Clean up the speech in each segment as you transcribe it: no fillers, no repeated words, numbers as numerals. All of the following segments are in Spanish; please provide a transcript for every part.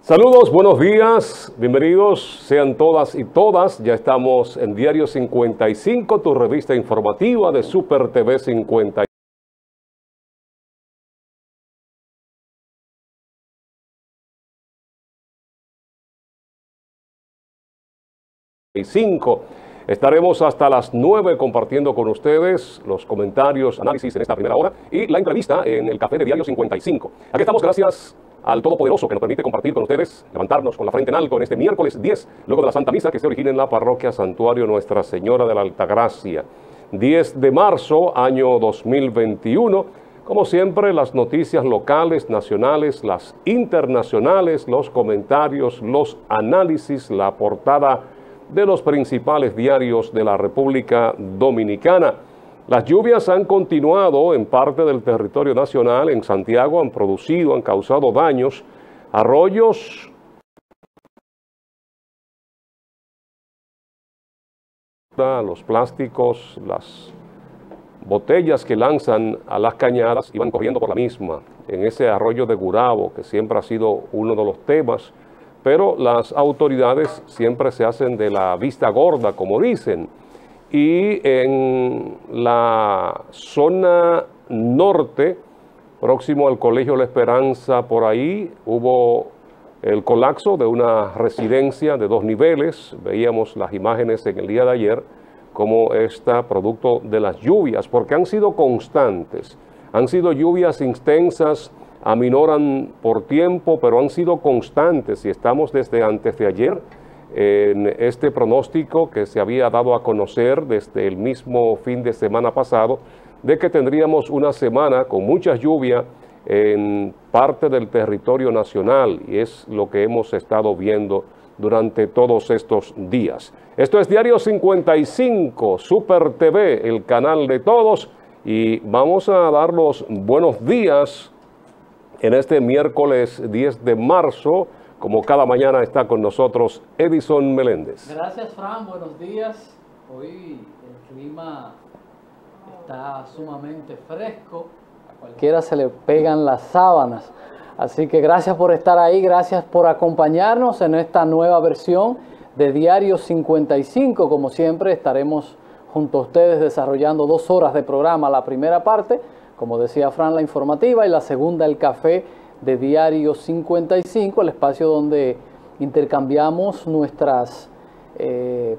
Saludos, buenos días, bienvenidos sean todas y todas. Ya estamos en Diario 55, tu revista informativa de Super TV 55. Estaremos hasta las 9 compartiendo con ustedes los comentarios, análisis en esta primera hora y la entrevista en el café de Diario 55. Aquí estamos gracias al Todopoderoso que nos permite compartir con ustedes, levantarnos con la frente en alto en este miércoles 10, luego de la Santa Misa que se origina en la parroquia Santuario Nuestra Señora de la Altagracia. 10 de marzo, año 2021. Como siempre, las noticias locales, nacionales, las internacionales, los comentarios, los análisis, la portada de los principales diarios de la República Dominicana. Las lluvias han continuado en parte del territorio nacional. En Santiago han causado daños, arroyos, los plásticos, las botellas que lanzan a las cañadas y van corriendo por la misma, en ese arroyo de Gurabo, que siempre ha sido uno de los temas, pero las autoridades siempre se hacen de la vista gorda, como dicen. Y en la zona norte, próximo al Colegio La Esperanza, por ahí hubo el colapso de una residencia de 2 niveles. Veíamos las imágenes en el día de ayer, como está producto de las lluvias, porque han sido constantes. Han sido lluvias intensas, aminoran por tiempo, pero han sido constantes y estamos desde antes de ayer en este pronóstico que se había dado a conocer desde el mismo fin de semana pasado, de que tendríamos una semana con mucha lluvia en parte del territorio nacional, y es lo que hemos estado viendo durante todos estos días. Esto es Diario 55, Super TV, el canal de todos, y vamos a dar los buenos días en este miércoles 10 de marzo. Como cada mañana está con nosotros Edison Meléndez. Gracias, Fran, buenos días. Hoy el clima está sumamente fresco, a cualquiera se le pegan las sábanas. Así que gracias por estar ahí, gracias por acompañarnos en esta nueva versión de Diario 55. Como siempre estaremos junto a ustedes desarrollando 2 horas de programa. La primera parte, como decía Fran, la informativa, y la segunda, el café de Diario 55, el espacio donde intercambiamos nuestras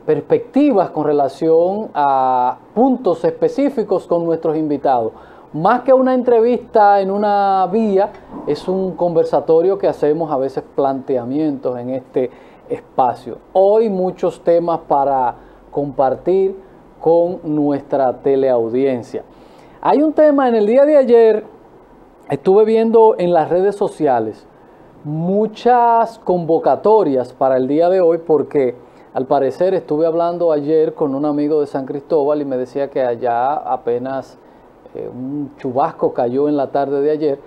perspectivas con relación a puntos específicos con nuestros invitados. Más que una entrevista en una vía, es un conversatorio que hacemos, a veces planteamientos en este espacio. Hoy muchos temas para compartir con nuestra teleaudiencia. Hay un tema en el día de ayer. Estuve viendo en las redes sociales muchas convocatorias para el día de hoy, porque al parecer estuve hablando ayer con un amigo de San Cristóbal y me decía que allá apenas un chubasco cayó en la tarde de ayer.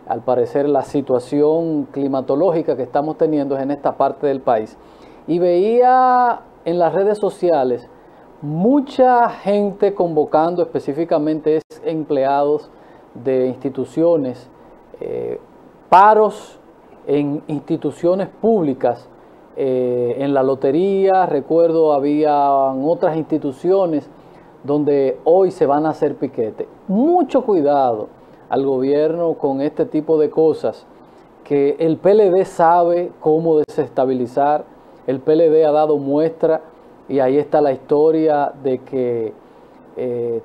Al parecer la situación climatológica que estamos teniendo es en esta parte del país. Y veía en las redes sociales mucha gente convocando, específicamente empleados de instituciones, paros en instituciones públicas, en la lotería. Recuerdo había otras instituciones donde hoy se van a hacer piquete. Mucho cuidado al gobierno con este tipo de cosas, que el PLD sabe cómo desestabilizar. El PLD ha dado muestra, y ahí está la historia de que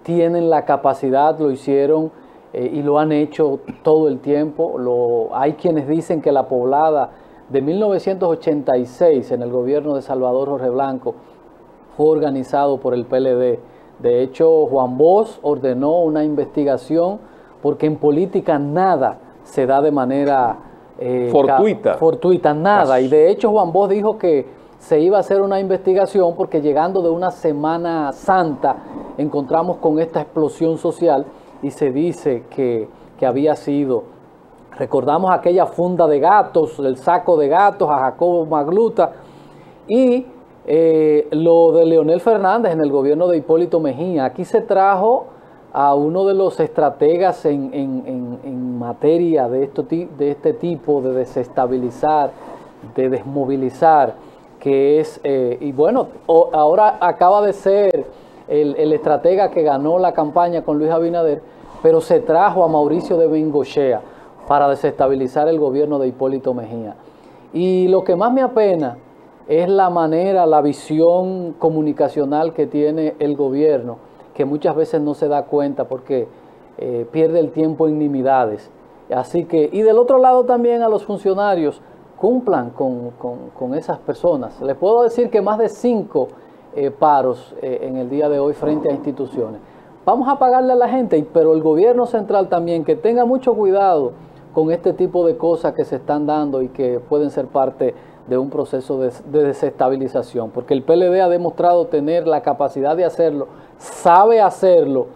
tienen la capacidad, lo hicieron y lo han hecho todo el tiempo. Hay quienes dicen que la poblada de 1986 en el gobierno de Salvador Jorge Blanco fue organizado por el PLD. De hecho, Juan Bosch ordenó una investigación, porque en política nada se da de manera fortuita, nada. Y de hecho Juan Bosch dijo que se iba a hacer una investigación porque llegando de una Semana Santa encontramos con esta explosión social y se dice que había sido. Recordamos aquella funda de gatos, el saco de gatos a Jacobo Magluta, y lo de Leonel Fernández en el gobierno de Hipólito Mejía. Aquí se trajo a uno de los estrategas en materia de este tipo de desestabilizar de desmovilizar, que es, y bueno, ahora acaba de ser el estratega que ganó la campaña con Luis Abinader, pero se trajo a Mauricio de Bengochea para desestabilizar el gobierno de Hipólito Mejía. Y lo que más me apena es la manera, la visión comunicacional que tiene el gobierno, que muchas veces no se da cuenta porque pierde el tiempo en nimiedades. Así que, y del otro lado también a los funcionarios, cumplan con esas personas. Les puedo decir que más de 5 paros en el día de hoy frente a instituciones. Vamos a pagarle a la gente, pero el gobierno central también que tenga mucho cuidado con este tipo de cosas que se están dando y que pueden ser parte de un proceso de desestabilización, porque el PLD ha demostrado tener la capacidad de hacerlo, sabe hacerlo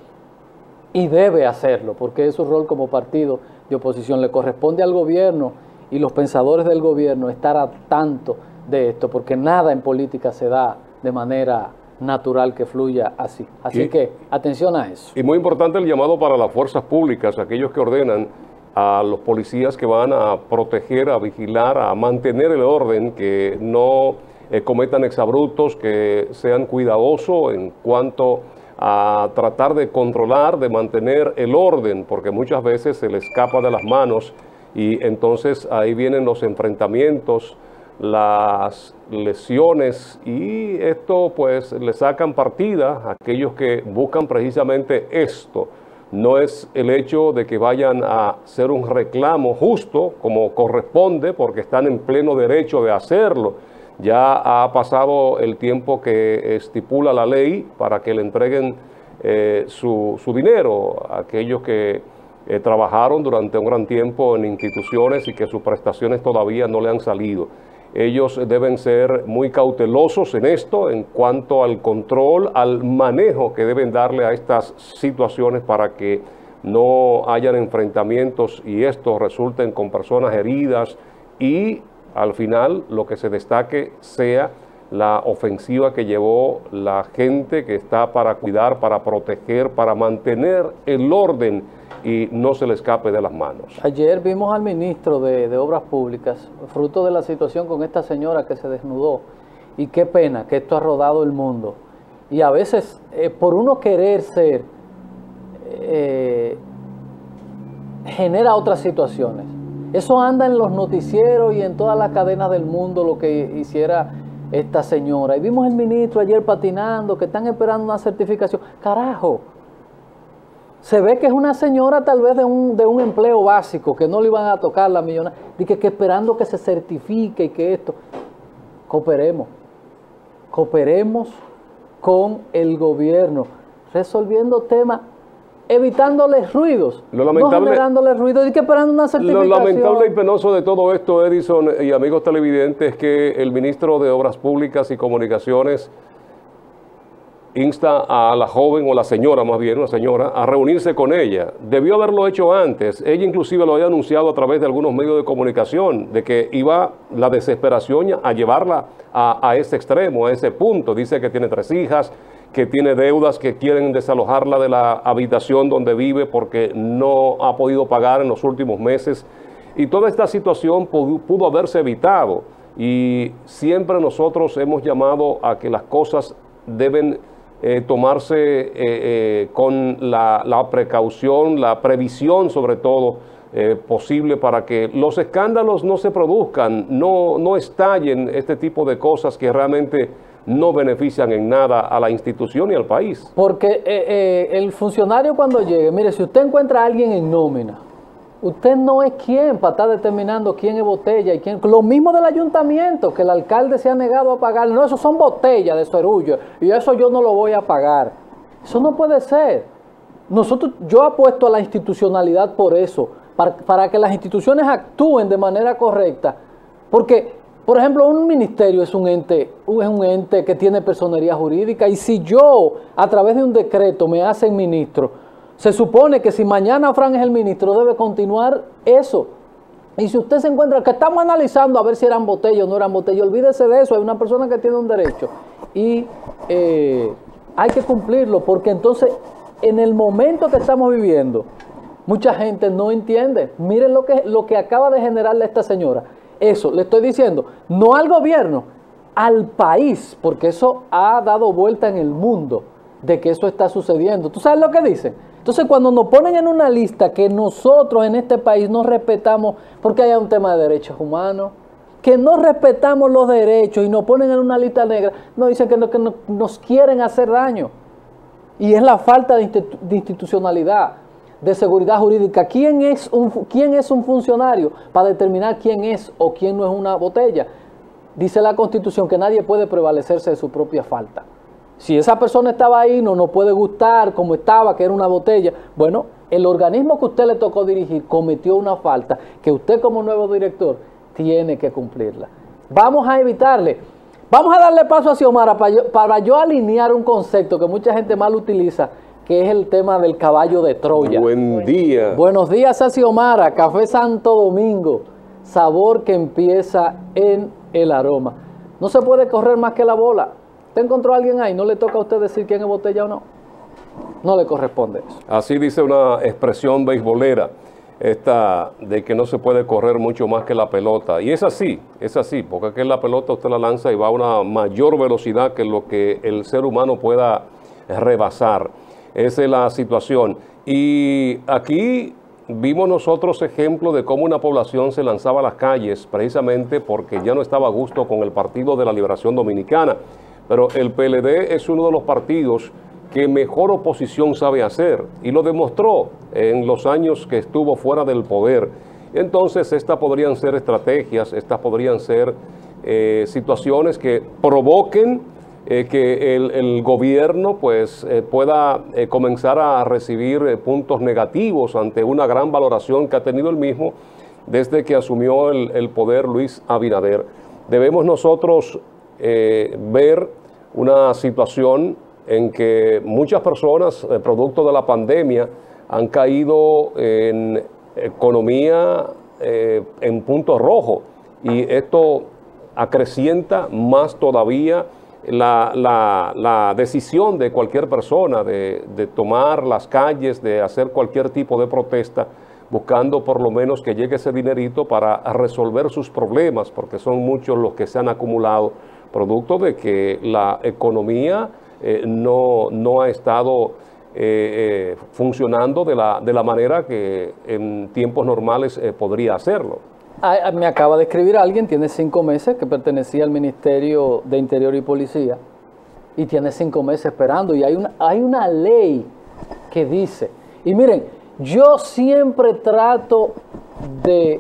y debe hacerlo, porque es su rol como partido de oposición. Le corresponde al gobierno y los pensadores del gobierno estar al tanto de esto, porque nada en política se da de manera natural que fluya así. Así que atención a eso. Y muy importante el llamado para las fuerzas públicas, aquellos que ordenan a los policías que van a proteger, a vigilar, a mantener el orden, que no cometan exabruptos, que sean cuidadosos en cuanto a tratar de controlar, de mantener el orden, porque muchas veces se le escapa de las manos y entonces ahí vienen los enfrentamientos, las lesiones, y esto pues le sacan partida a aquellos que buscan precisamente esto. No es el hecho de que vayan a hacer un reclamo justo como corresponde, porque están en pleno derecho de hacerlo. Ya ha pasado el tiempo que estipula la ley para que le entreguen su dinero a aquellos que trabajaron durante un gran tiempo en instituciones y que sus prestaciones todavía no le han salido. Ellos deben ser muy cautelosos en esto, en cuanto al control, al manejo que deben darle a estas situaciones para que no hayan enfrentamientos y estos resulten con personas heridas y al final lo que se destaque sea la ofensiva que llevó la gente que está para cuidar, para proteger, para mantener el orden y no se le escape de las manos. Ayer vimos al ministro de Obras Públicas, fruto de la situación con esta señora que se desnudó, y qué pena que esto ha rodado el mundo. Y a veces, por uno querer ser, genera otras situaciones. Eso anda en los noticieros y en todas las cadenas del mundo, lo que hiciera esta señora. Y vimos al ministro ayer patinando, que están esperando una certificación. ¡Carajo! Se ve que es una señora tal vez de un empleo básico, que no le iban a tocar la millonada, y que esperando que se certifique y que esto. Cooperemos con el gobierno, resolviendo temas, evitándoles ruidos, no generándoles ruidos, y que esperando una certificación. Lo lamentable y penoso de todo esto, Edison y amigos televidentes, es que el ministro de Obras Públicas y Comunicaciones insta a la joven, o la señora más bien, una señora, a reunirse con ella. Debió haberlo hecho antes. Ella inclusive lo había anunciado a través de algunos medios de comunicación, de que iba la desesperación a llevarla a ese extremo, a ese punto. Dice que tiene 3 hijas, que tiene deudas, que quieren desalojarla de la habitación donde vive porque no ha podido pagar en los últimos meses. Y toda esta situación pudo haberse evitado. Y siempre nosotros hemos llamado a que las cosas deben tomarse con la precaución, la previsión sobre todo posible, para que los escándalos no se produzcan, no estallen este tipo de cosas que realmente no benefician en nada a la institución y al país. Porque el funcionario cuando llegue, mire, si usted encuentra a alguien en nómina, usted no es quien para estar determinando quién es botella y quién. Lo mismo del ayuntamiento, que el alcalde se ha negado a pagar. No, eso son botellas de Cerullo y eso yo no lo voy a pagar. Eso no puede ser. Yo apuesto a la institucionalidad por eso, para que las instituciones actúen de manera correcta. Porque, por ejemplo, un ministerio es un ente que tiene personería jurídica, y si yo, a través de un decreto, me hacen ministro, se supone que si mañana Fran es el ministro, debe continuar eso. Y si usted se encuentra que estamos analizando a ver si eran botellas o no eran botellas, olvídese de eso. Hay una persona que tiene un derecho y hay que cumplirlo, porque entonces en el momento que estamos viviendo, mucha gente no entiende. Miren lo que acaba de generarle a esta señora. eso, le estoy diciendo, no al gobierno, al país, porque eso ha dado vuelta en el mundo de que eso está sucediendo. ¿Tú sabes lo que dicen? Entonces, cuando nos ponen en una lista que nosotros en este país no respetamos, porque hay un tema de derechos humanos, que no respetamos los derechos y nos ponen en una lista negra, nos dicen que nos quieren hacer daño. Y es la falta de institucionalidad, de seguridad jurídica. ¿Quién es un funcionario para determinar quién es o quién no es una botella? Dice la Constitución que nadie puede prevalecerse de su propia falta. Si esa persona estaba ahí, no nos puede gustar como estaba, que era una botella. Bueno, el organismo que usted le tocó dirigir cometió una falta que usted como nuevo director tiene que cumplirla. Vamos a evitarle. Vamos a darle paso a Xiomara para yo alinear un concepto que mucha gente mal utiliza, que es el tema del caballo de Troya. Buen día. Buenos días a Xiomara, Café Santo Domingo, sabor que empieza en el aroma. No se puede correr más que la bola. ¿Usted encontró a alguien ahí? ¿No le toca a usted decir quién es botella o no? No le corresponde eso. Así dice una expresión beisbolera, esta de que no se puede correr mucho más que la pelota. Y es así, porque aquí la pelota usted la lanza y va a una mayor velocidad que lo que el ser humano pueda rebasar. Esa es la situación. Y aquí vimos nosotros ejemplos de cómo una población se lanzaba a las calles precisamente porque ya no estaba a gusto con el Partido de la Liberación Dominicana. Pero el PLD es uno de los partidos que mejor oposición sabe hacer y lo demostró en los años que estuvo fuera del poder. Entonces estas podrían ser estrategias, estas podrían ser situaciones que provoquen que el gobierno pues pueda comenzar a recibir puntos negativos ante una gran valoración que ha tenido el mismo desde que asumió el poder Luis Abinader. Debemos nosotros ver una situación en que muchas personas, producto de la pandemia, han caído en economía en punto rojo, y esto acrecienta más todavía la decisión de cualquier persona de tomar las calles, de hacer cualquier tipo de protesta, buscando por lo menos que llegue ese dinerito para resolver sus problemas, porque son muchos los que se han acumulado, producto de que la economía no ha estado funcionando de la manera que en tiempos normales podría hacerlo. Me acaba de escribir alguien, tiene 5 meses, que pertenecía al Ministerio de Interior y Policía, y tiene 5 meses esperando, y hay una ley que dice, y miren, yo siempre trato de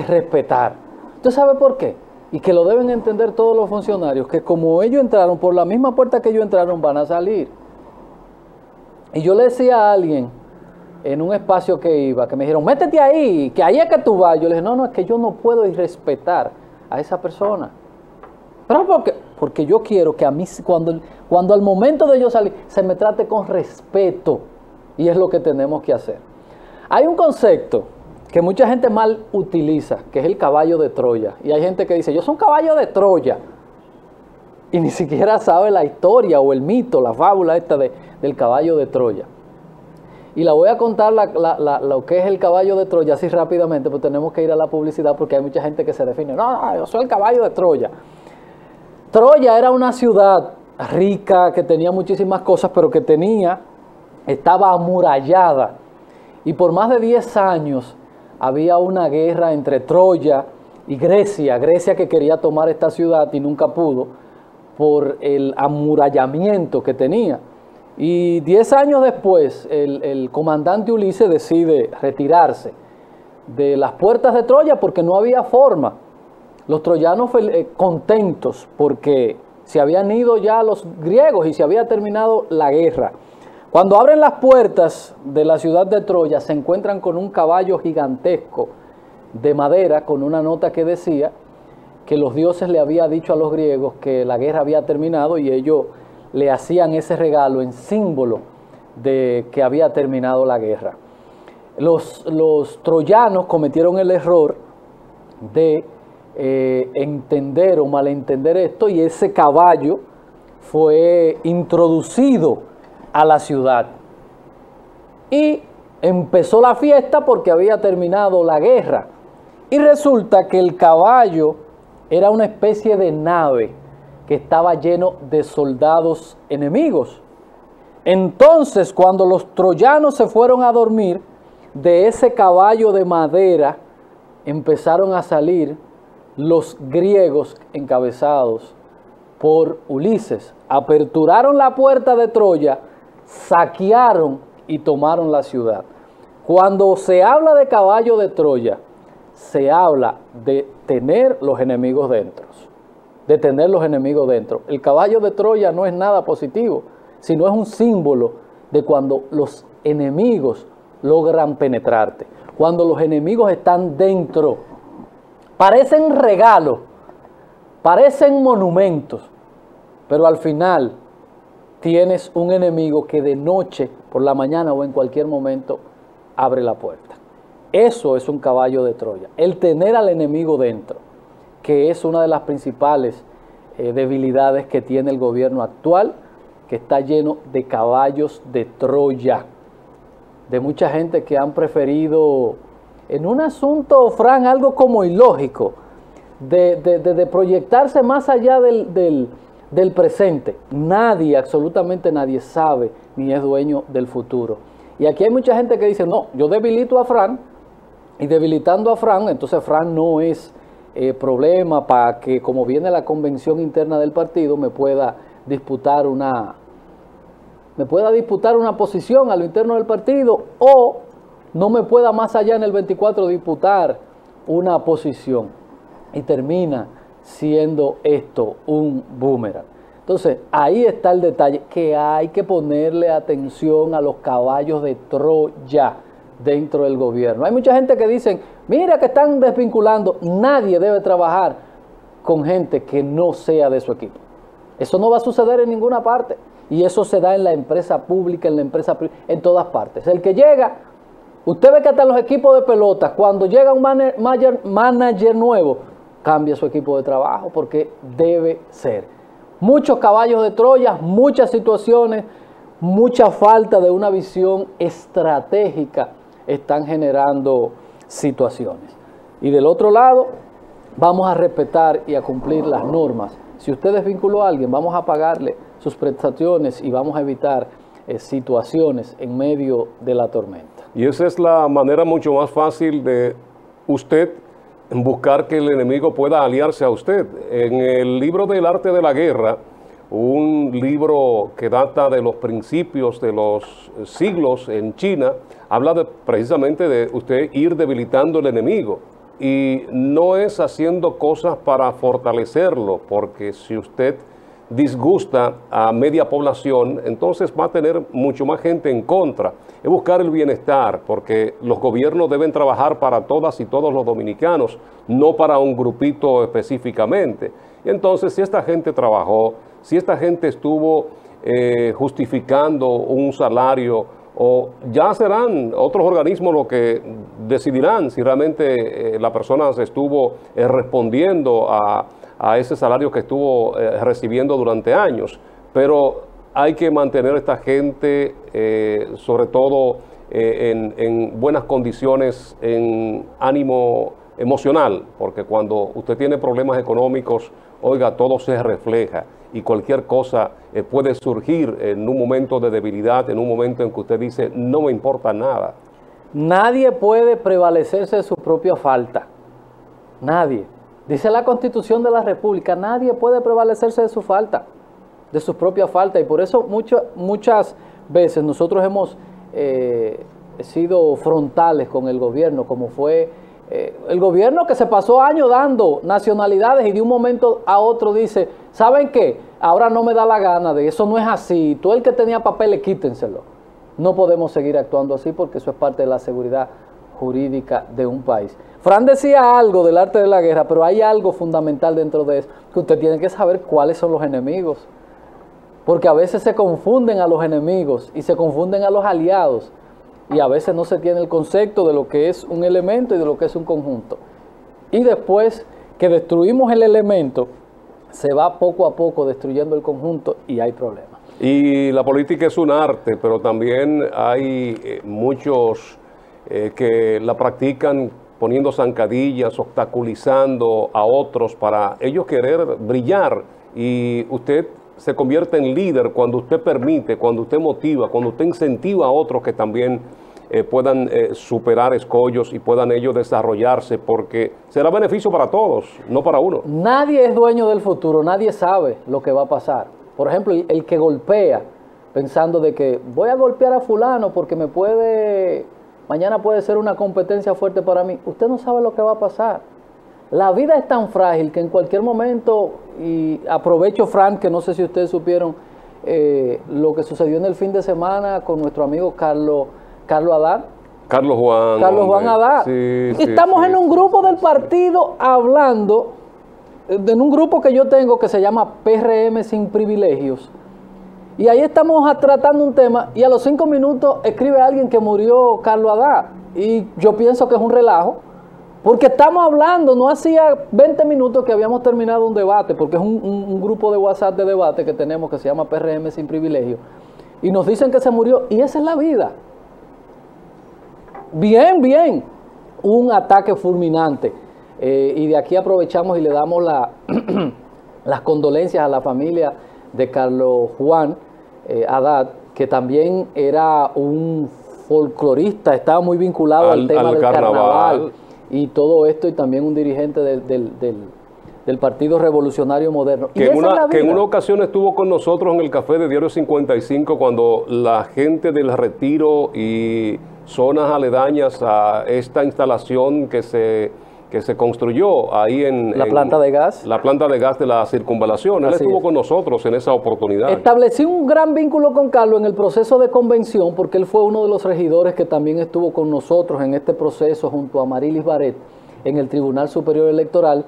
respetar. ¿Usted sabe por qué? Y que lo deben entender todos los funcionarios, que como ellos entraron por la misma puerta que ellos entraron, van a salir. Y yo le decía a alguien en un espacio que iba, que me dijeron, métete ahí, que ahí es que tú vas. Yo le dije, no, es que yo no puedo irrespetar a esa persona. ¿Pero por qué? Porque yo quiero que a mí, cuando al momento de yo salir, se me trate con respeto. Y es lo que tenemos que hacer. Hay un concepto que mucha gente mal utiliza, que es el caballo de Troya. Y hay gente que dice, yo soy un caballo de Troya. Y ni siquiera sabe la historia o el mito, la fábula esta del caballo de Troya. Y la voy a contar lo que es el caballo de Troya así rápidamente, porque tenemos que ir a la publicidad porque hay mucha gente que se define, no, yo soy el caballo de Troya. Troya era una ciudad rica, que tenía muchísimas cosas, pero que estaba amurallada. Y por más de 10 años había una guerra entre Troya y Grecia que quería tomar esta ciudad y nunca pudo por el amurallamiento que tenía. Y 10 años después, el comandante Ulises decide retirarse de las puertas de Troya porque no había forma. Los troyanos contentos porque se habían ido ya los griegos y se había terminado la guerra. Cuando abren las puertas de la ciudad de Troya, se encuentran con un caballo gigantesco de madera con una nota que decía que los dioses le habían dicho a los griegos que la guerra había terminado y ellos le hacían ese regalo en símbolo de que había terminado la guerra. Los troyanos cometieron el error de entender o malentender esto, y ese caballo fue introducido a la ciudad. Y empezó la fiesta porque había terminado la guerra. Y resulta que el caballo era una especie de nave que estaba lleno de soldados enemigos. Entonces, cuando los troyanos se fueron a dormir, de ese caballo de madera empezaron a salir los griegos encabezados por Ulises. Aperturaron la puerta de Troya, saquearon y tomaron la ciudad. Cuando se habla de caballo de Troya, se habla de tener los enemigos dentro. De tener los enemigos dentro. El caballo de Troya no es nada positivo, sino es un símbolo de cuando los enemigos logran penetrarte. Cuando los enemigos están dentro. Parecen regalos, parecen monumentos, pero al final tienes un enemigo que de noche, por la mañana o en cualquier momento abre la puerta. Eso es un caballo de Troya, el tener al enemigo dentro, que es una de las principales debilidades que tiene el gobierno actual, que está lleno de caballos de Troya, de mucha gente que han preferido, en un asunto, Fran, algo como ilógico, de proyectarse más allá del presente. Nadie, absolutamente nadie sabe ni es dueño del futuro. Y aquí hay mucha gente que dice, no, yo debilito a Fran, y debilitando a Fran, entonces Fran no es problema para que, como viene la convención interna del partido, me pueda disputar una posición a lo interno del partido, o no me pueda más allá en el 24 disputar una posición. Y termina siendo esto un boomerang. Entonces, ahí está el detalle, que hay que ponerle atención a los caballos de Troya dentro del gobierno. Hay mucha gente que dicen, mira que están desvinculando. Nadie debe trabajar con gente que no sea de su equipo. Eso no va a suceder en ninguna parte. Y eso se da en la empresa pública, en la empresa privada, en todas partes. El que llega, usted ve que hasta los equipos de pelota, cuando llega un manager nuevo, cambia su equipo de trabajo, porque debe ser. Muchos caballos de Troya, muchas situaciones, mucha falta de una visión estratégica están generando situaciones. Y del otro lado, vamos a respetar y a cumplir las normas. Si usted desvinculó a alguien, vamos a pagarle sus prestaciones y vamos a evitar situaciones en medio de la tormenta. Y esa es la manera mucho más fácil de usted buscar que el enemigo pueda aliarse a usted. En el libro del arte de la guerra, un libro que data de los principios de los siglos en China, habla precisamente de usted ir debilitando el enemigo. Y no es haciendo cosas para fortalecerlo, porque si usted disgusta a media población, entonces va a tener mucho más gente en contra. Es buscar el bienestar, porque los gobiernos deben trabajar para todas y todos los dominicanos, no para un grupito específicamente. Y entonces, si esta gente trabajó, si esta gente estuvo justificando un salario, o ya serán otros organismos los que decidirán si realmente la persona se estuvo respondiendo a ese salario que estuvo recibiendo durante años. Pero hay que mantener a esta gente, sobre todo en buenas condiciones, en ánimo emocional, porque cuando usted tiene problemas económicos, oiga, todo se refleja y cualquier cosa puede surgir en un momento de debilidad, en un momento en que usted dice, no me importa nada. Nadie puede prevalecerse de su propia falta. Nadie. Dice la Constitución de la República, nadie puede prevalecerse de su falta, de su propia falta. Y por eso muchas veces nosotros hemos sido frontales con el gobierno, como fue el gobierno que se pasó años dando nacionalidades y de un momento a otro dice, ¿saben qué? Ahora no me da la gana de eso, no es así. Todo el que tenía papeles, quítenselo. No podemos seguir actuando así porque eso es parte de la seguridad jurídica de un país. Fran decía algo del arte de la guerra, pero hay algo fundamental dentro de eso, que usted tiene que saber cuáles son los enemigos. Porque a veces se confunden a los enemigos y se confunden a los aliados. Y a veces no se tiene el concepto de lo que es un elemento y de lo que es un conjunto. Y después que destruimos el elemento, se va poco a poco destruyendo el conjunto y hay problemas. Y la política es un arte, pero también hay muchos que la practican poniendo zancadillas, obstaculizando a otros para ellos querer brillar. Y usted se convierte en líder cuando usted permite, cuando usted motiva, cuando usted incentiva a otros que también puedan superar escollos y puedan ellos desarrollarse, porque será beneficio para todos, no para uno. Nadie es dueño del futuro, nadie sabe lo que va a pasar. Por ejemplo, el que golpea pensando de que voy a golpear a fulano porque mañana puede ser una competencia fuerte para mí, usted no sabe lo que va a pasar. La vida es tan frágil que en cualquier momento, y aprovecho, Frank, que no sé si ustedes supieron lo que sucedió en el fin de semana con nuestro amigo Carlos Haddad. Carlos Juan Haddad. Sí, Estamos en un grupo del partido hablando, en un grupo que yo tengo que se llama PRM Sin Privilegios. Y ahí estamos tratando un tema y a los 5 minutos escribe alguien que murió Carlos Haddad. Y yo pienso que es un relajo, porque estamos hablando, no hacía 20 minutos que habíamos terminado un debate, porque es un grupo de WhatsApp de debate que tenemos que se llama PRM Sin Privilegio. Y nos dicen que se murió y esa es la vida. Bien, un ataque fulminante. Y de aquí aprovechamos y le damos las condolencias a la familia de Carlos Juan Haddad, que también era un folclorista, estaba muy vinculado al tema del carnaval y todo esto, y también un dirigente del Partido Revolucionario Moderno. Que en una ocasión estuvo con nosotros en el café de Diario 55 cuando la gente del Retiro y zonas aledañas a esta instalación que se construyó ahí en la planta de gas. La planta de gas de la circunvalación. Él estuvo con nosotros en esa oportunidad. Establecí un gran vínculo con Carlos en el proceso de convención, porque él fue uno de los regidores que también estuvo con nosotros en este proceso junto a Marilis Barret en el Tribunal Superior Electoral.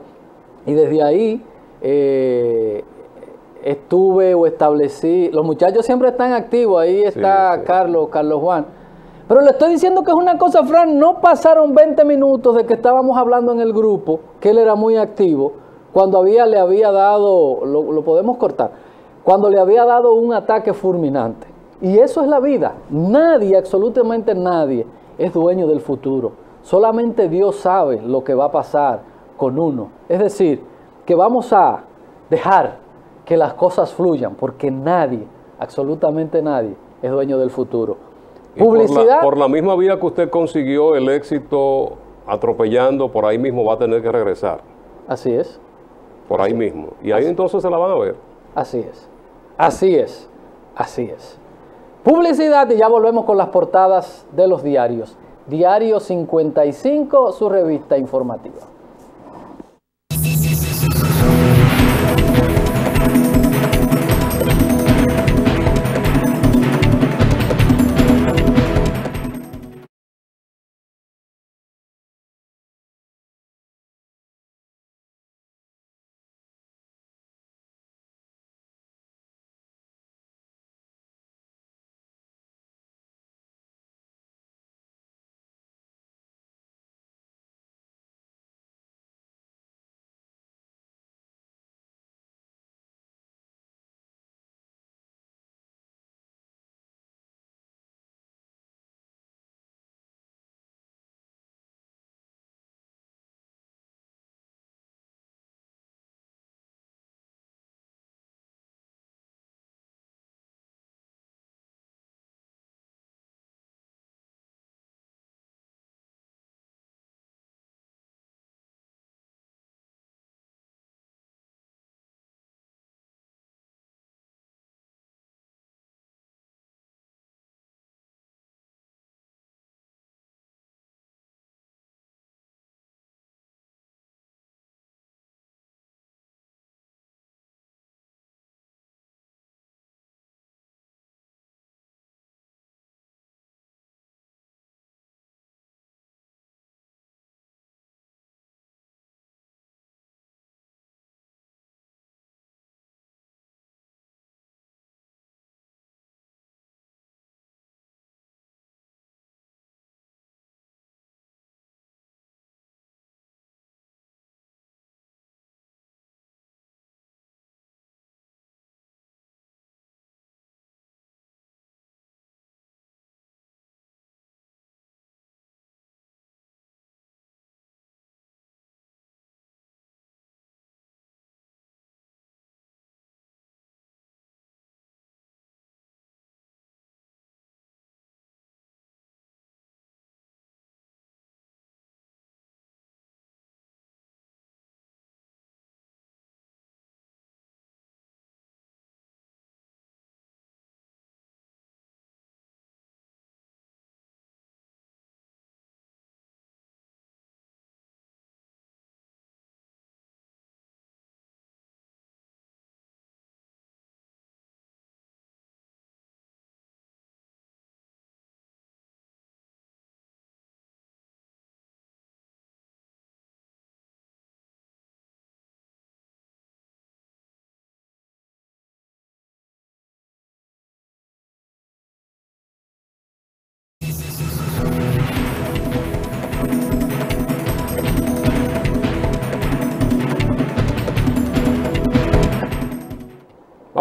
Y desde ahí establecí, los muchachos siempre están activos, ahí está sí. Carlos Juan. Pero le estoy diciendo que es una cosa, Fran, no pasaron 20 minutos de que estábamos hablando en el grupo, que él era muy activo, cuando le había dado, lo podemos cortar, cuando le había dado un ataque fulminante. Y eso es la vida. Nadie, absolutamente nadie, es dueño del futuro. Solamente Dios sabe lo que va a pasar con uno. Es decir, que vamos a dejar que las cosas fluyan, porque nadie, absolutamente nadie, es dueño del futuro. Publicidad. Por la misma vía que usted consiguió el éxito atropellando, por ahí mismo va a tener que regresar. Así es. Por ahí mismo. Y ahí entonces se la van a ver. Así es. Publicidad y ya volvemos con las portadas de los diarios. Diario 55, su revista informativa.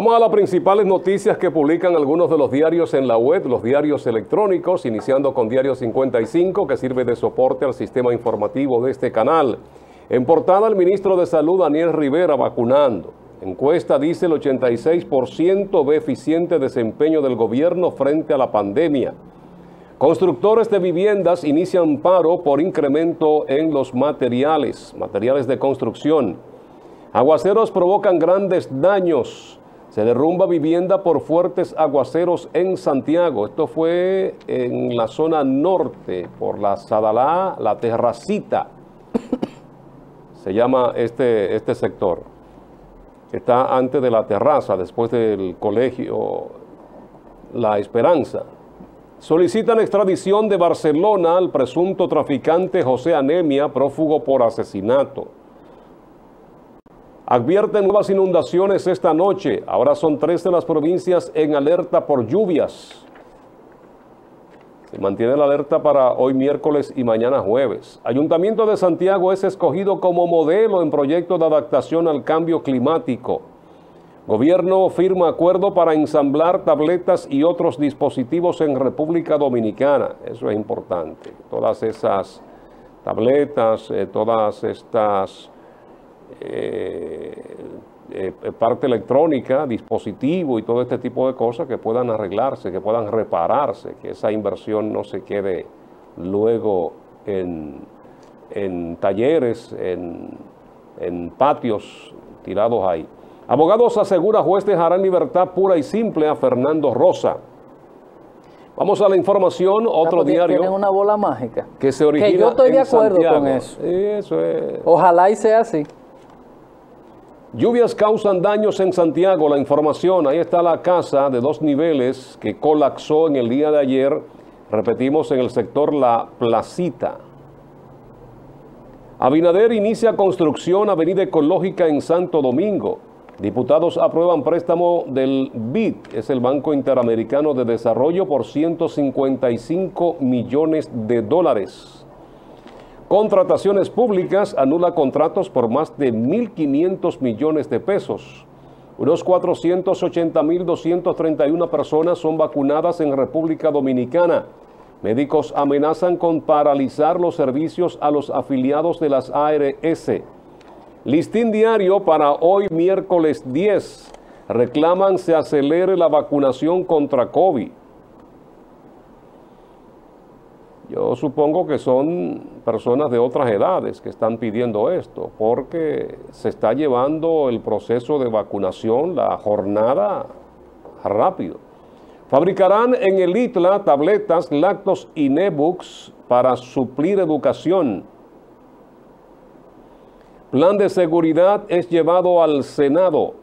Vamos a las principales noticias que publican algunos de los diarios en la web, los diarios electrónicos, iniciando con Diario 55, que sirve de soporte al sistema informativo de este canal. En portada, el ministro de Salud, Daniel Rivera, vacunando. Encuesta dice el 86% ve eficiente desempeño del gobierno frente a la pandemia. Constructores de viviendas inician paro por incremento en los materiales de construcción. Aguaceros provocan grandes daños. Se derrumba vivienda por fuertes aguaceros en Santiago. Esto fue en la zona norte, por la Sadalá, la Terracita. Se llama este sector. Está antes de la terraza, después del colegio La Esperanza. Solicitan extradición de Barcelona al presunto traficante José Anemia, prófugo por asesinato. Advierten nuevas inundaciones esta noche. Ahora son 13 las provincias en alerta por lluvias. Se mantiene la alerta para hoy miércoles y mañana jueves. Ayuntamiento de Santiago es escogido como modelo en proyecto de adaptación al cambio climático. Gobierno firma acuerdo para ensamblar tabletas y otros dispositivos en República Dominicana. Eso es importante. Todas esas tabletas, todas estas parte electrónica, dispositivo y todo este tipo de cosas que puedan arreglarse, que puedan repararse, que esa inversión no se quede luego en talleres, en patios tirados ahí. Abogados asegura juez dejará en libertad pura y simple a Fernando Rosa. Vamos a la información, otro diario. Tienen una bola mágica. Que se origina que yo estoy de acuerdo Santiago. con eso. Sí, eso es. Ojalá y sea así. Lluvias causan daños en Santiago. La información, ahí está la casa de 2 niveles que colapsó en el día de ayer. Repetimos, en el sector La Placita. Abinader inicia construcción avenida ecológica en Santo Domingo. Diputados aprueban préstamo del BID, es el Banco Interamericano de Desarrollo, por $155 millones. Contrataciones públicas anula contratos por más de 1.500 millones de pesos. Unos 480.231 personas son vacunadas en República Dominicana. Médicos amenazan con paralizar los servicios a los afiliados de las ARS. Listín diario para hoy miércoles 10. Reclaman se acelere la vacunación contra COVID. Yo supongo que son personas de otras edades que están pidiendo esto, porque se está llevando el proceso de vacunación, la jornada, rápido. Fabricarán en el ITLA tabletas, lácteos y netbooks para suplir educación. Plan de seguridad es llevado al Senado.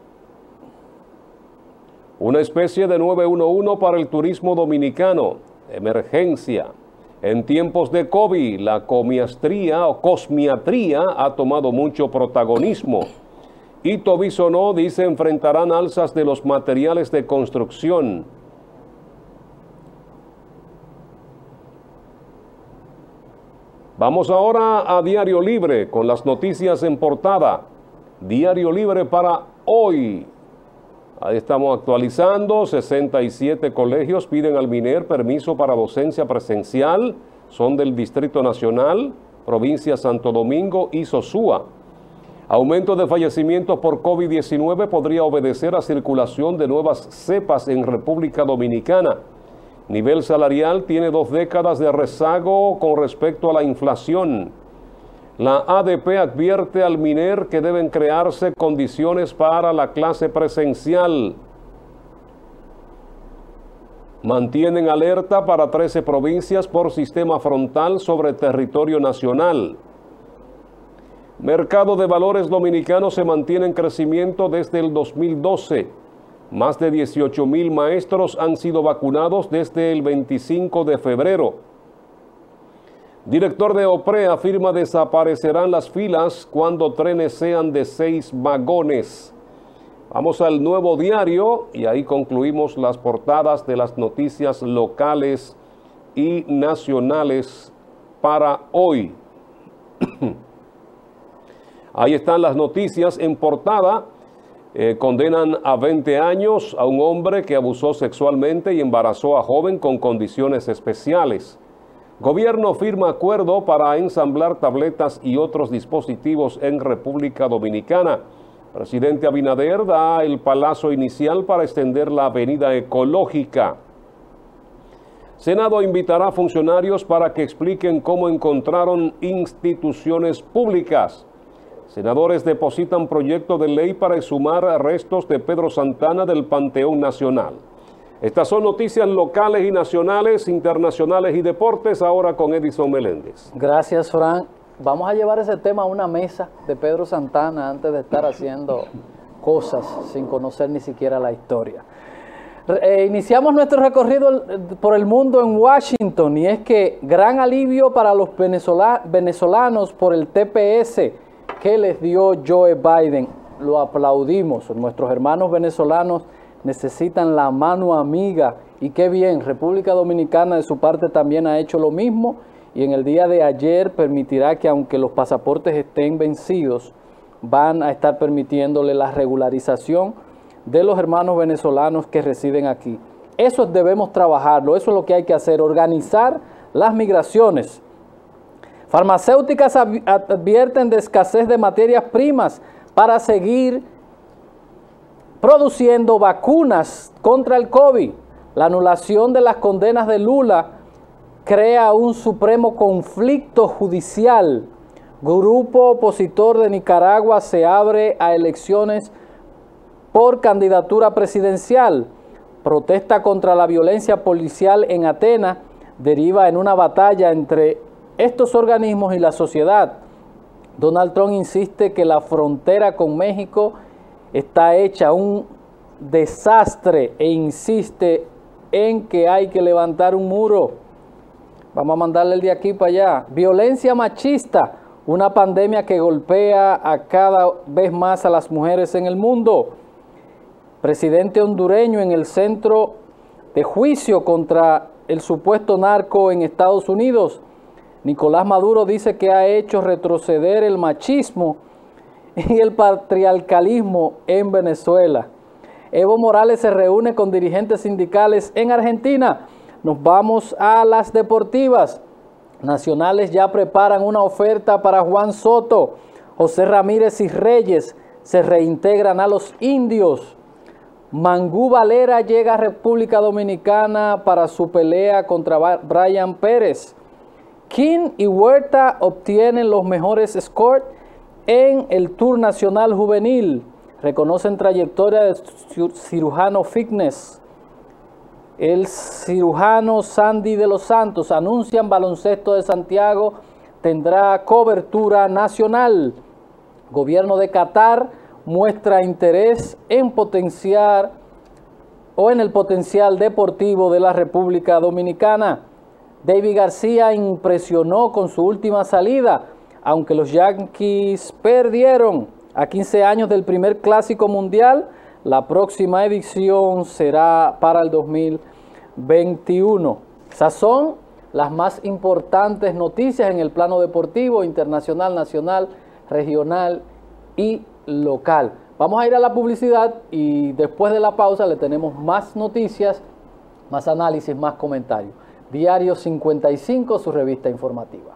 Una especie de 911 para el turismo dominicano. Emergencia. En tiempos de COVID, la comiatría o cosmiatría ha tomado mucho protagonismo. Ito Bisonó dice enfrentarán alzas de los materiales de construcción. Vamos ahora a Diario Libre con las noticias en portada. Diario Libre para hoy. Ahí estamos actualizando. 67 colegios piden al MINER permiso para docencia presencial. Son del Distrito Nacional, provincia Santo Domingo y Sosúa. Aumento de fallecimientos por COVID-19 podría obedecer a circulación de nuevas cepas en República Dominicana. Nivel salarial tiene 2 décadas de rezago con respecto a la inflación. La ADP advierte al MINER que deben crearse condiciones para la clase presencial. Mantienen alerta para 13 provincias por sistema frontal sobre territorio nacional. Mercado de valores dominicano se mantiene en crecimiento desde el 2012. Más de 18,000 maestros han sido vacunados desde el 25 de febrero. Director de OPRE afirma desaparecerán las filas cuando trenes sean de 6 vagones. Vamos al Nuevo Diario y ahí concluimos las portadas de las noticias locales y nacionales para hoy. Ahí están las noticias en portada. Condenan a 20 años a un hombre que abusó sexualmente y embarazó a joven con condiciones especiales. Gobierno firma acuerdo para ensamblar tabletas y otros dispositivos en República Dominicana. Presidente Abinader da el palazo inicial para extender la avenida ecológica. Senado invitará a funcionarios para que expliquen cómo encontraron instituciones públicas. Senadores depositan proyecto de ley para exhumar restos de Pedro Santana del Panteón Nacional. Estas son noticias locales y nacionales, internacionales y deportes, ahora con Edison Meléndez. Gracias, Fran. Vamos a llevar ese tema a una mesa de Pedro Santana antes de estar haciendo cosas sin conocer ni siquiera la historia. Iniciamos nuestro recorrido por el mundo en Washington, y es que gran alivio para los venezolanos por el TPS que les dio Joe Biden. Lo aplaudimos. Nuestros hermanos venezolanos necesitan la mano amiga, y qué bien, República Dominicana de su parte también ha hecho lo mismo, y en el día de ayer permitirá que, aunque los pasaportes estén vencidos, van a estar permitiéndole la regularización de los hermanos venezolanos que residen aquí. Eso debemos trabajarlo, eso es lo que hay que hacer, organizar las migraciones. Farmacéuticas advierten de escasez de materias primas para seguir produciendo vacunas contra el COVID. La anulación de las condenas de Lula crea un supremo conflicto judicial. Grupo opositor de Nicaragua se abre a elecciones por candidatura presidencial. Protesta contra la violencia policial en Atenas deriva en una batalla entre estos organismos y la sociedad. Donald Trump insiste que la frontera con México está hecha un desastre e insiste en que hay que levantar un muro. Vamos a mandarle el de aquí para allá. Violencia machista, una pandemia que golpea a cada vez más a las mujeres en el mundo. Presidente hondureño en el centro de juicio contra el supuesto narco en Estados Unidos. Nicolás Maduro dice que ha hecho retroceder el machismo y el patriarcalismo en Venezuela. Evo Morales se reúne con dirigentes sindicales en Argentina. Nos vamos a las deportivas. Nacionales ya preparan una oferta para Juan Soto. José Ramírez y Reyes se reintegran a los Indios. Mangú Valera llega a República Dominicana para su pelea contra Brian Pérez. King y Huerta obtienen los mejores scores en el Tour Nacional Juvenil. Reconocen trayectoria de cirujano fitness. El cirujano Sandy de los Santos. Anuncian baloncesto de Santiago tendrá cobertura nacional. Gobierno de Qatar muestra interés en potenciar o en el potencial deportivo de la República Dominicana. David García impresionó con su última salida, aunque los Yankees perdieron. A 15 años del primer Clásico Mundial, la próxima edición será para el 2021. Esas son las más importantes noticias en el plano deportivo, internacional, nacional, regional y local. Vamos a ir a la publicidad y después de la pausa le tenemos más noticias, más análisis, más comentarios. Diario 55, su revista informativa.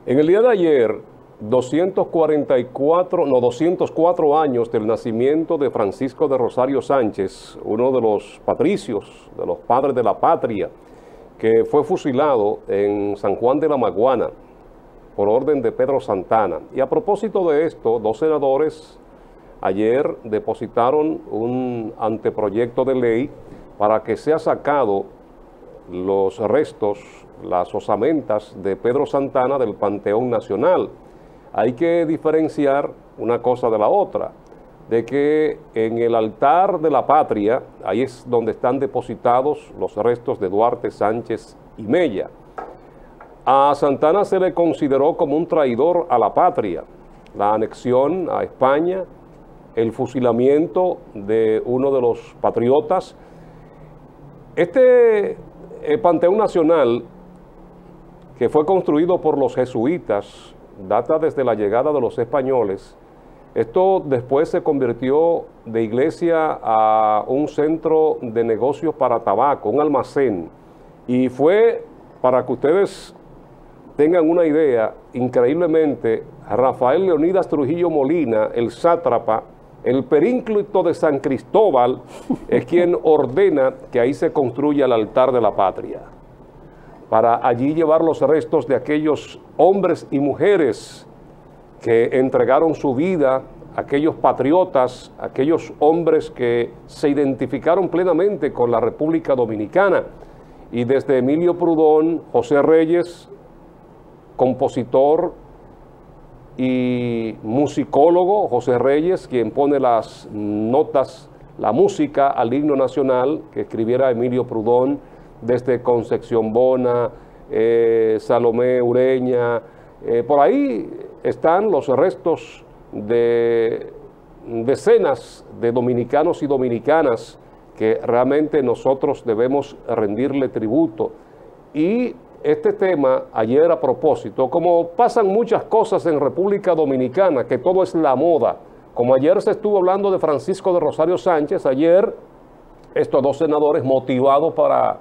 En el día de ayer, 204 años del nacimiento de Francisco de Rosario Sánchez, uno de los patricios, de los padres de la patria, que fue fusilado en San Juan de la Maguana por orden de Pedro Santana. Y a propósito de esto, dos senadores ayer depositaron un anteproyecto de ley para que sea sacado los restos, las osamentas de Pedro Santana del Panteón Nacional. Hay que diferenciar una cosa de la otra, de que en el altar de la patria, ahí es donde están depositados los restos de Duarte, Sánchez y Mella. A Santana se le consideró como un traidor a la patria, la anexión a España, el fusilamiento de uno de los patriotas. Este Panteón Nacional, que fue construido por los jesuitas, data desde la llegada de los españoles. Esto después se convirtió de iglesia a un centro de negocios para tabaco, un almacén. Y fue, para que ustedes tengan una idea, increíblemente, Rafael Leonidas Trujillo Molina, el sátrapa, el perínclito de San Cristóbal, es quien ordena que ahí se construya el altar de la patria, para allí llevar los restos de aquellos hombres y mujeres que entregaron su vida, aquellos patriotas, aquellos hombres que se identificaron plenamente con la República Dominicana. Y desde Emilio Prudón, José Reyes, compositor y musicólogo, José Reyes, quien pone las notas, la música al himno nacional que escribiera Emilio Prudón, desde Concepción Bona, Salomé Ureña, por ahí están los restos de decenas de dominicanos y dominicanas que realmente nosotros debemos rendirle tributo. Y este tema, ayer a propósito, como pasan muchas cosas en República Dominicana, que todo es la moda, como ayer se estuvo hablando de Francisco de Rosario Sánchez, ayer estos dos senadores motivados para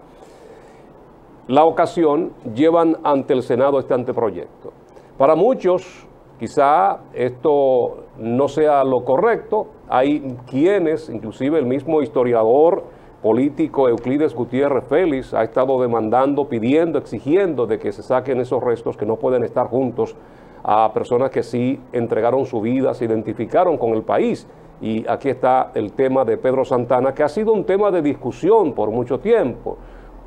la ocasión llevan ante el Senado este anteproyecto. Para muchos, quizá esto no sea lo correcto. Hay quienes, inclusive el mismo historiador político Euclides Gutiérrez Félix, ha estado demandando, pidiendo, exigiendo de que se saquen esos restos que no pueden estar juntos a personas que sí entregaron su vida, se identificaron con el país. Y aquí está el tema de Pedro Santana, que ha sido un tema de discusión por mucho tiempo.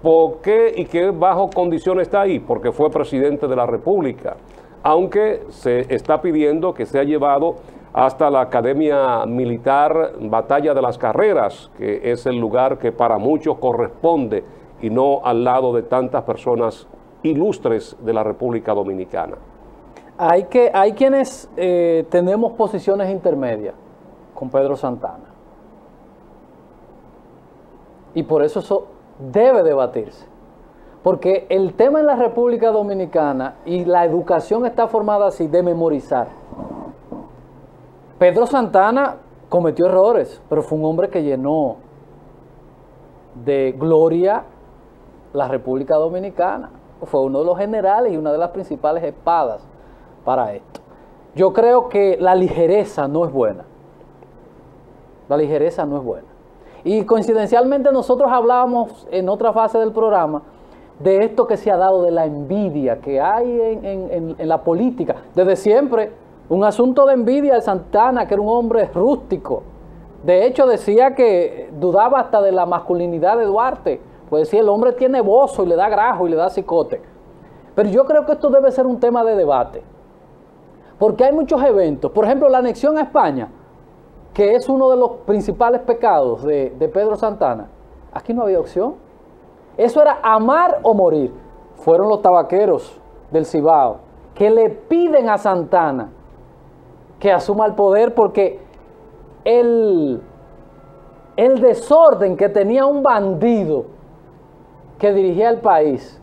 ¿Por qué y qué bajo condiciones está ahí? Porque fue presidente de la República, aunque se está pidiendo que sea llevado hasta la Academia Militar Batalla de las Carreras, que es el lugar que para muchos corresponde y no al lado de tantas personas ilustres de la República Dominicana. Hay quienes tenemos posiciones intermedias con Pedro Santana. Y por eso debe debatirse. Porque el tema en la República Dominicana y la educación está formada así, de memorizar. Pedro Santana cometió errores, pero fue un hombre que llenó de gloria la República Dominicana. Fue uno de los generales y una de las principales espadas para esto. Yo creo que la ligereza no es buena. La ligereza no es buena. Y coincidencialmente nosotros hablábamos en otra fase del programa de esto que se ha dado, de la envidia que hay en la política. Desde siempre, un asunto de envidia de Santana, que era un hombre rústico. De hecho, decía que dudaba hasta de la masculinidad de Duarte. Pues decía, el hombre tiene bozo y le da grajo y le da cicote. Pero yo creo que esto debe ser un tema de debate. Porque hay muchos eventos. Por ejemplo, la anexión a España, que es uno de los principales pecados de Pedro Santana. Aquí no había opción. Eso era amar o morir. Fueron los tabaqueros del Cibao que le piden a Santana que asuma el poder, porque el desorden que tenía un bandido que dirigía el país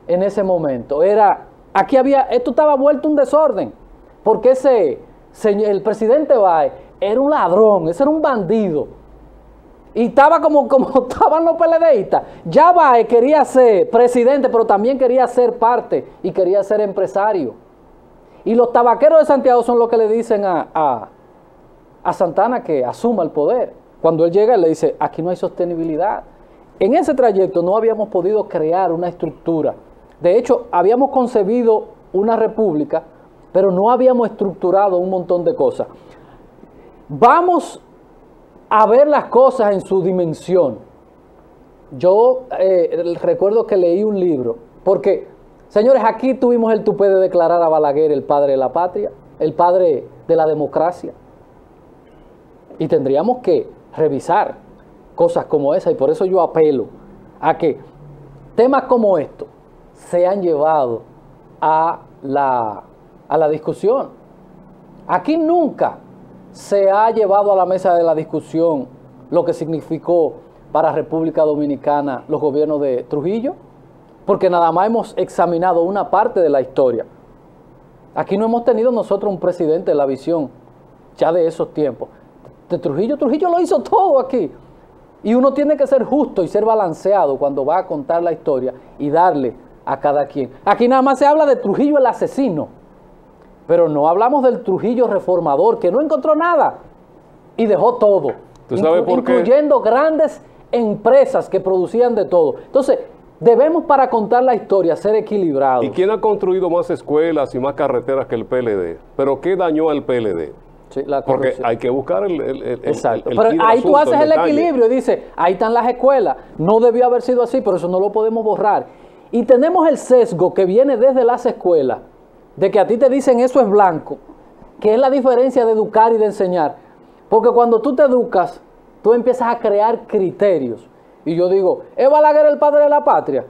en ese momento era, esto estaba vuelto un desorden, porque el presidente Báez era un ladrón, ese era un bandido. Y estaba como estaban los PLDistas. Ya Báez quería ser presidente, pero también quería ser parte y quería ser empresario. Y los tabaqueros de Santiago son los que le dicen a Santana que asuma el poder. Cuando él llega, él le dice, aquí no hay sostenibilidad. En ese trayecto no habíamos podido crear una estructura. De hecho, habíamos concebido una república, pero no habíamos estructurado un montón de cosas. Vamos a ver las cosas en su dimensión. Yo recuerdo que leí un libro, porque, señores, aquí tuvimos el tupé de declarar a Balaguer el padre de la patria, el padre de la democracia. Y tendríamos que revisar cosas como esa, y por eso yo apelo a que temas como estos sean llevados a la discusión. Aquí nunca se ha llevado a la mesa de la discusión lo que significó para República Dominicana los gobiernos de Trujillo, porque nada más hemos examinado una parte de la historia. Aquí no hemos tenido nosotros un presidente de la visión ya de esos tiempos. De Trujillo lo hizo todo aquí. Y uno tiene que ser justo y ser balanceado cuando va a contar la historia y darle a cada quien. Aquí nada más se habla de Trujillo el asesino, pero no hablamos del Trujillo reformador, que no encontró nada y dejó todo. ¿Tú sabes por qué? Incluyendo grandes empresas que producían de todo. Entonces, debemos, para contar la historia, ser equilibrados. ¿Y quién ha construido más escuelas y más carreteras que el PLD? ¿Pero qué dañó al PLD? Sí, la Porque corrupción. hay que buscar Exacto. el Pero ahí tú haces el detalle. equilibrio y dices, ahí están las escuelas. No debió haber sido así, pero eso no lo podemos borrar. Y tenemos el sesgo que viene desde las escuelas, de que a ti te dicen eso es blanco, que es la diferencia de educar y de enseñar. Porque cuando tú te educas, tú empiezas a crear criterios. Y yo digo, ¿es Balaguer el padre de la patria?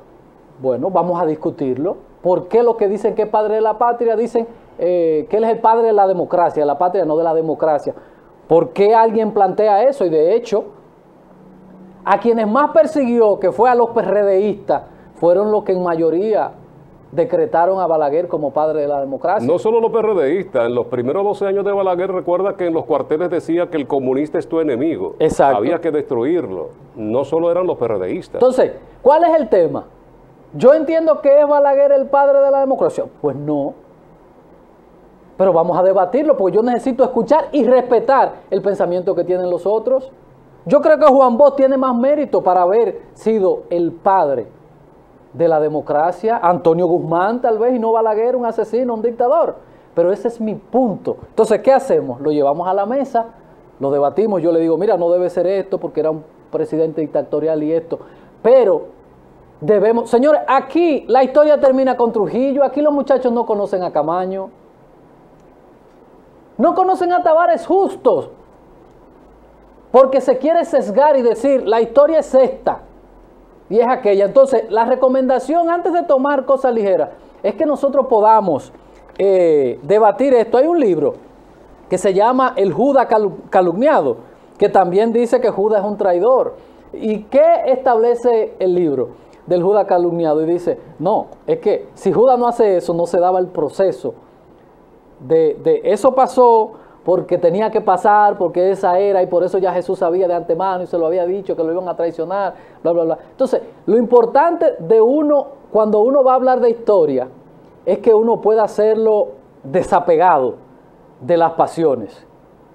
Bueno, vamos a discutirlo. ¿Por qué los que dicen que es padre de la patria dicen que él es el padre de la democracia, la patria no de la democracia? ¿Por qué alguien plantea eso? Y de hecho, a quienes más persiguió, que fue a los PRDistas, fueron los que en mayoría decretaron a Balaguer como padre de la democracia. No solo los PRDistas, en los primeros 12 años de Balaguer, recuerda que en los cuarteles decía que el comunista es tu enemigo. Exacto. Había que destruirlo. No solo eran los PRDistas. Entonces, ¿cuál es el tema? Yo entiendo que es Balaguer el padre de la democracia. Pues no. Pero vamos a debatirlo, porque yo necesito escuchar y respetar el pensamiento que tienen los otros. Yo creo que Juan Bosch tiene más mérito para haber sido el padre de la democracia. Antonio Guzmán tal vez, y no Balaguer, un asesino, un dictador. Pero ese es mi punto. Entonces, ¿qué hacemos? Lo llevamos a la mesa, lo debatimos. Yo le digo, mira, no debe ser esto porque era un presidente dictatorial y esto. Pero debemos... Señores, aquí la historia termina con Trujillo. Aquí los muchachos no conocen a Camaño. No conocen a Tavares Justos. Porque se quiere sesgar y decir, la historia es esta y es aquella. Entonces, la recomendación antes de tomar cosas ligeras es que nosotros podamos debatir esto. Hay un libro que se llama El Judas calumniado, que también dice que Judas es un traidor. ¿Y qué establece el libro del Judas calumniado? Y dice, no, es que si Judas no hace eso, no se daba el proceso de eso. Pasó porque tenía que pasar, porque esa era, y por eso ya Jesús sabía de antemano y se lo había dicho que lo iban a traicionar, bla, bla, bla. Entonces, lo importante de uno, cuando uno va a hablar de historia, es que uno pueda hacerlo desapegado de las pasiones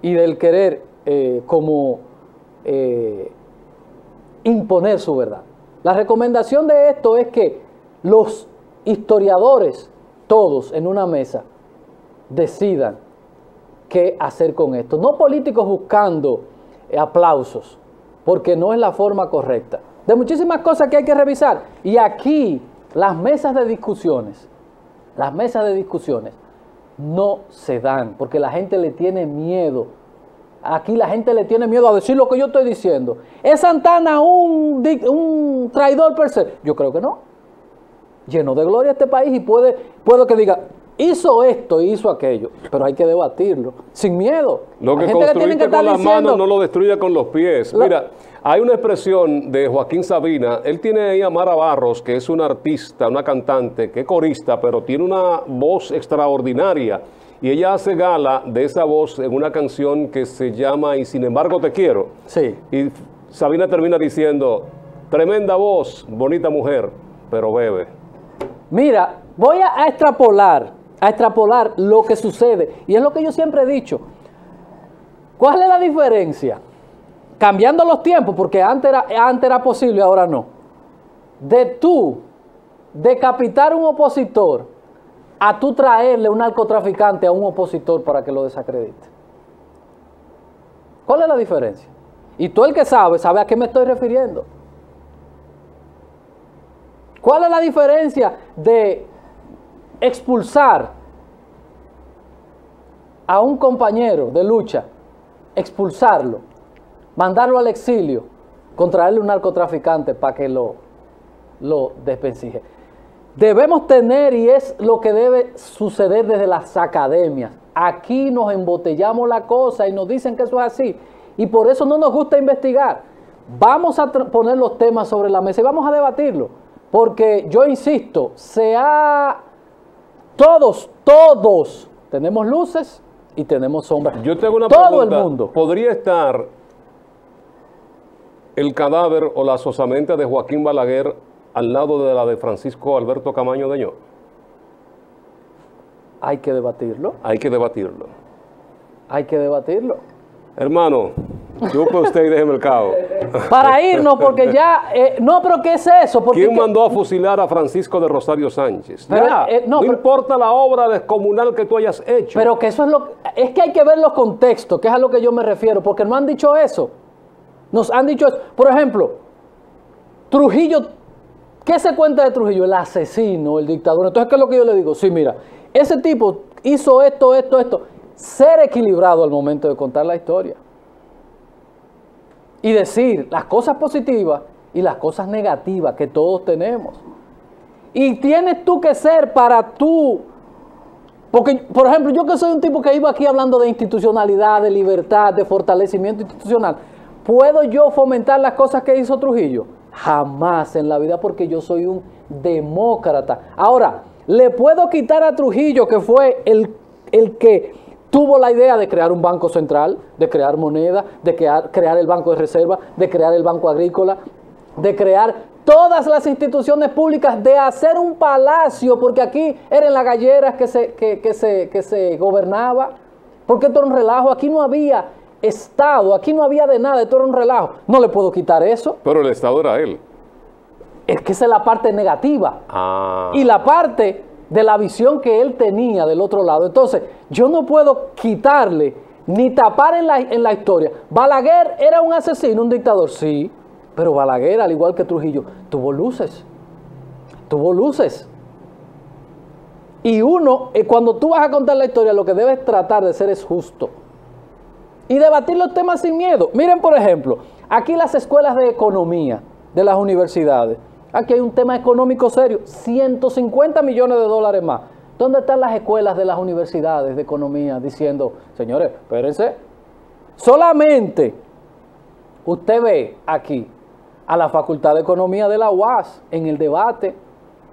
y del querer imponer su verdad. La recomendación de esto es que los historiadores, todos en una mesa, decidan qué hacer con esto. No políticos buscando aplausos, porque no es la forma correcta. De muchísimas cosas que hay que revisar. Y aquí las mesas de discusiones no se dan, porque la gente le tiene miedo. Aquí la gente le tiene miedo a decir lo que yo estoy diciendo. ¿Es Santana un traidor per se? Yo creo que no. Llenó de gloria este país y puedo que diga, hizo esto, hizo aquello, pero hay que debatirlo, sin miedo. Lo que construiste con las manos no lo destruya con los pies. Mira, hay una expresión de Joaquín Sabina, él tiene ahí a Mara Barros, que es una artista, una cantante, que es corista, pero tiene una voz extraordinaria, y ella hace gala de esa voz en una canción que se llama Y sin embargo te quiero. Sí. Y Sabina termina diciendo, tremenda voz, bonita mujer, pero bebe. Mira, voy a extrapolar lo que sucede, y es lo que yo siempre he dicho. ¿Cuál es la diferencia? Cambiando los tiempos, porque antes era posible, ahora no. De tú decapitar a un opositor a tú traerle un narcotraficante a un opositor para que lo desacredite. ¿Cuál es la diferencia? Y tú el que sabe a qué me estoy refiriendo. ¿Cuál es la diferencia de expulsar a un compañero de lucha, expulsarlo, mandarlo al exilio, contraerle un narcotraficante para que lo despencije? Debemos tener, y es lo que debe suceder desde las academias. Aquí nos embotellamos la cosa y nos dicen que eso es así, y por eso no nos gusta investigar. Vamos a poner los temas sobre la mesa y vamos a debatirlo, porque yo insisto, todos tenemos luces y tenemos sombras. Yo tengo una todo pregunta. El mundo. ¿Podría estar el cadáver o las osamentas de Joaquín Balaguer al lado de la de Francisco Alberto Camaño Deñó? Hay que debatirlo. Hay que debatirlo. Hay que debatirlo. Hermano, chupe usted y déjeme el cabo. Para irnos, porque ya... no, pero ¿qué es eso? Porque ¿Quién mandó a fusilar a Francisco de Rosario Sánchez? Pero, ya, no importa la obra descomunal que tú hayas hecho. Pero que eso es que hay que ver los contextos, que es a lo que yo me refiero, porque no han dicho eso. Nos han dicho eso. Por ejemplo, Trujillo, ¿qué se cuenta de Trujillo? El asesino, el dictador. Entonces, ¿qué es lo que yo le digo? Sí, mira, ese tipo hizo esto. Ser equilibrado al momento de contar la historia. Y decir las cosas positivas y las cosas negativas que todos tenemos. Y tienes tú que ser para tú. Porque, por ejemplo, yo que soy un tipo que iba aquí hablando de institucionalidad, de libertad, de fortalecimiento institucional, ¿puedo yo fomentar las cosas que hizo Trujillo? Jamás en la vida, porque yo soy un demócrata. Ahora, ¿le puedo quitar a Trujillo, que fue el que tuvo la idea de crear un banco central, de crear moneda, de crear el banco de reserva, de crear el banco agrícola, de crear todas las instituciones públicas, de hacer un palacio, porque aquí eran las galleras que se gobernaba? Porque esto era un relajo, aquí no había Estado, aquí no había de nada, esto era un relajo. No le puedo quitar eso. Pero el Estado era él. Es que esa es la parte negativa. Y la parte de la visión que él tenía del otro lado. Entonces, yo no puedo quitarle ni tapar en la historia. Balaguer era un asesino, un dictador, sí, pero Balaguer, al igual que Trujillo, tuvo luces. Y uno, cuando tú vas a contar la historia, lo que debes tratar de ser es justo. Y debatir los temas sin miedo. Miren, por ejemplo, aquí las escuelas de economía de las universidades. Aquí hay un tema económico serio, 150 millones de dólares más. ¿Dónde están las escuelas de las universidades de economía diciendo, señores, espérense? Solamente usted ve aquí a la Facultad de Economía de la UAS en el debate,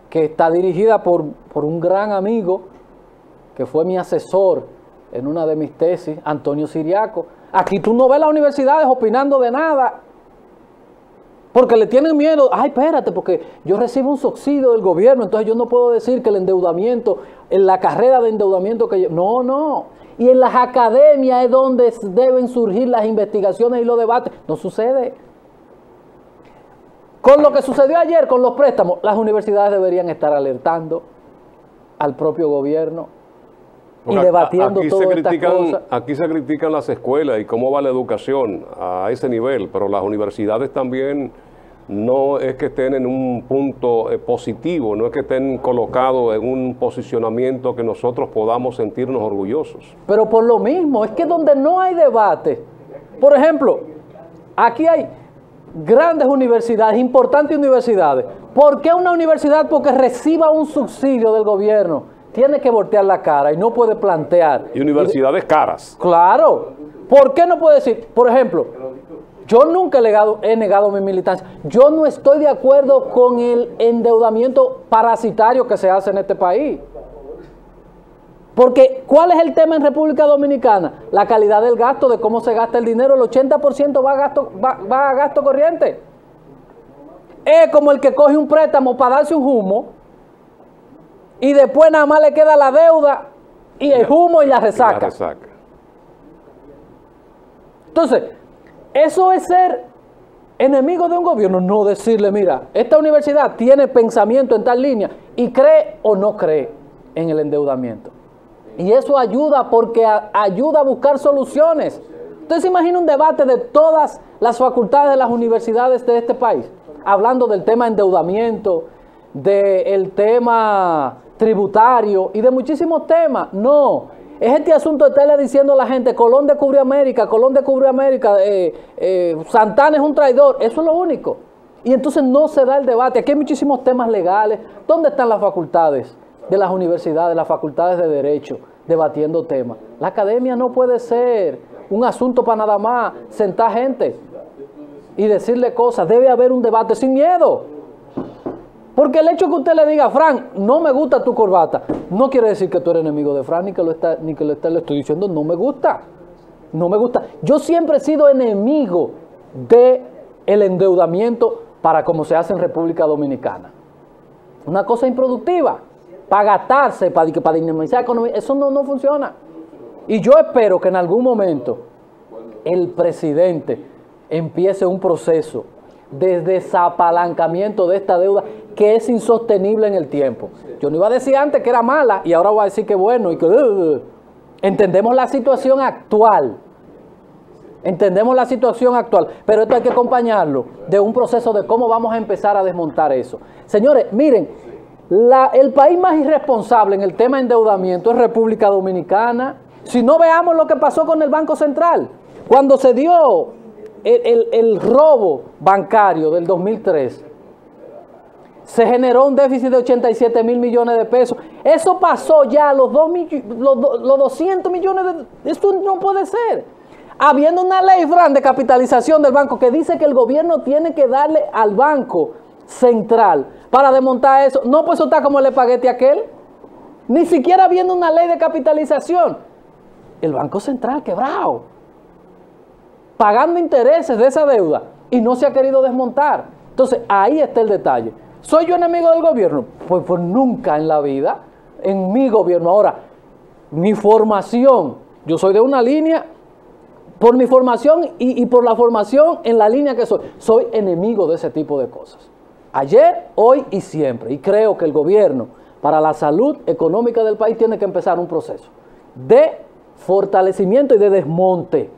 que está dirigida por un gran amigo que fue mi asesor en una de mis tesis, Antonio Siriaco. Aquí tú no ves las universidades opinando de nada, porque le tienen miedo. Ay, espérate, porque yo recibo un subsidio del gobierno, entonces yo no puedo decir que el endeudamiento, en la carrera de endeudamiento que yo... No. Y en las academias es donde deben surgir las investigaciones y los debates. No sucede. Con lo que sucedió ayer con los préstamos, las universidades deberían estar alertando al propio gobierno y debatiendo todas estas cosas. Aquí se critican las escuelas y cómo va la educación a ese nivel, pero las universidades también no es que estén en un punto positivo, no es que estén colocados en un posicionamiento que nosotros podamos sentirnos orgullosos. Pero por lo mismo, es que donde no hay debate, por ejemplo, aquí hay grandes universidades, importantes universidades. ¿Por qué una universidad? Porque reciba un subsidio del gobierno, tiene que voltear la cara y no puede plantear. Y universidades caras. Claro. ¿Por qué no puede decir? Por ejemplo, yo nunca he negado mi militancia. Yo no estoy de acuerdo con el endeudamiento parasitario que se hace en este país. Porque, ¿cuál es el tema en República Dominicana? La calidad del gasto, de cómo se gasta el dinero. El 80% va a gasto corriente. Es como el que coge un préstamo para darse un humo y después nada más le queda la deuda y el humo y la resaca. Entonces, eso es ser enemigo de un gobierno. No decirle, mira, esta universidad tiene pensamiento en tal línea y cree o no cree en el endeudamiento. Y eso ayuda porque ayuda a buscar soluciones. Entonces, imagina un debate de todas las facultades de las universidades de este país, hablando del tema endeudamiento, del tema tributario y de muchísimos temas. No, es este asunto de estarle diciendo a la gente, Colón descubrió América, Santana es un traidor. Eso es lo único. Y entonces no se da el debate. Aquí hay muchísimos temas legales. ¿Dónde están las facultades de las universidades, las facultades de Derecho, debatiendo temas? La academia no puede ser un asunto para nada más sentar gente y decirle cosas. Debe haber un debate sin miedo. Porque el hecho que usted le diga, Fran, no me gusta tu corbata, no quiere decir que tú eres enemigo de Fran, le estoy diciendo, no me gusta. No me gusta. Yo siempre he sido enemigo del endeudamiento para como se hace en República Dominicana. Una cosa improductiva, para gastarse, para dinamizar la economía, eso no funciona. Y yo espero que en algún momento el presidente empiece un proceso de desapalancamiento de esta deuda que es insostenible en el tiempo. Yo no iba a decir antes que era mala y ahora voy a decir que bueno y que entendemos la situación actual. Entendemos la situación actual, pero esto hay que acompañarlo de un proceso de cómo vamos a empezar a desmontar eso. Señores, miren, el país más irresponsable en el tema de endeudamiento es República Dominicana. Si no, veamos lo que pasó con el Banco Central. Cuando se dio el robo bancario del 2003, se generó un déficit de 87 mil millones de pesos. Eso pasó ya a los 200 millones de... Esto no puede ser. Habiendo una ley, Fran, de capitalización del banco que dice que el gobierno tiene que darle al Banco Central para desmontar eso. No, pues eso está como el espagueti aquel. Ni siquiera habiendo una ley de capitalización. El Banco Central quebrado, pagando intereses de esa deuda y no se ha querido desmontar. Entonces, ahí está el detalle. ¿Soy yo enemigo del gobierno? Pues nunca en la vida, en mi gobierno. Ahora, mi formación, yo soy de una línea, por mi formación y por la formación en la línea que soy enemigo de ese tipo de cosas. Ayer, hoy y siempre. Y creo que el gobierno, para la salud económica del país, tiene que empezar un proceso de fortalecimiento y de desmonte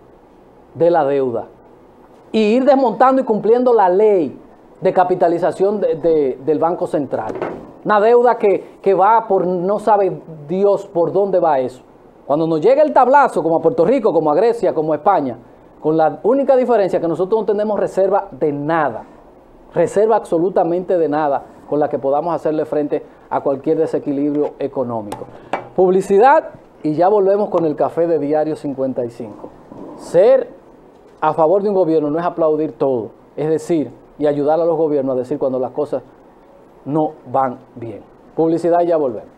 de la deuda. Y ir desmontando y cumpliendo la ley de capitalización del Banco Central. Una deuda que va por, no sabe Dios por dónde va eso. Cuando nos llega el tablazo, como a Puerto Rico, como a Grecia, como a España, con la única diferencia que nosotros no tenemos reserva de nada, reserva absolutamente de nada, con la que podamos hacerle frente a cualquier desequilibrio económico. Publicidad y ya volvemos con el café de Diario 55. Ser a favor de un gobierno no es aplaudir todo, es decir, y ayudar a los gobiernos a decir cuando las cosas no van bien. Publicidad y ya volvemos.